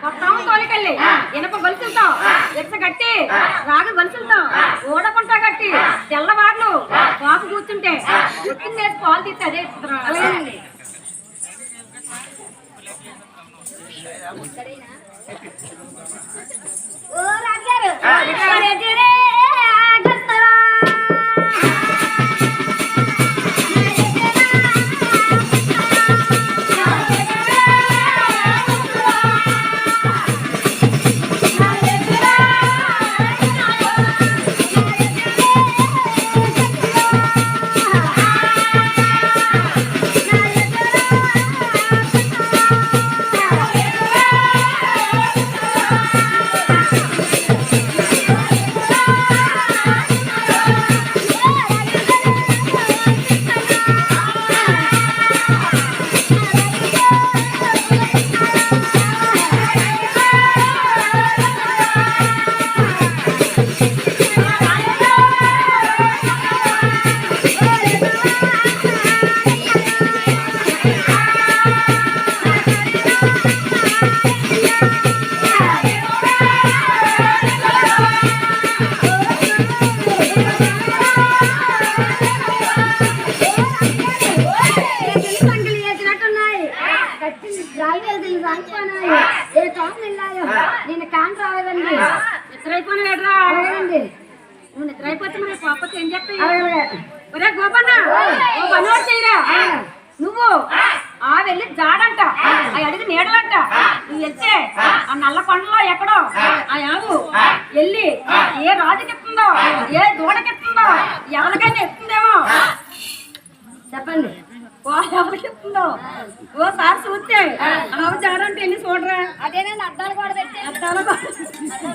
మొత్తం తోలికెళ్ళి ఇనప గొలుసులతో ఇచ్చ కట్టి రాగి గొలుసులతో ఊడకుంటా కట్టి తెల్లవారులు బాపు కూర్చుంటే వచ్చింది వేసి పాలు తీస్తే అదే ఇస్తుంది. ఓ రాజారు నేను కాన్ రాలేదండి. నిద్రైపోయినా అడగండి. నువ్వు నిద్రైపోతే మరి పాపతో ఏం చెప్తాయి? ఒరే గోపన్న పని చేయరా నువ్వు ఆ వెళ్ళి జాడంట ఆ అడిగి నీడలంట నువ్వు వెళ్తే ఆ నల్ల కొండలో ఎక్కడో ఆ యాగు వెళ్ళి ఏ రాజుకెత్తుందో ఏ దూడకెత్తుందో ఎవరికైనా ఎత్తుందేమో చెప్పండి. ఓ ఎవరికి ఎత్తుందో ఓసారి చూస్తే ఆవు జాడంటే వెళ్ళి చూడరా. అదే నేను అద్దాలు కూడా పెట్టి అద్దాలు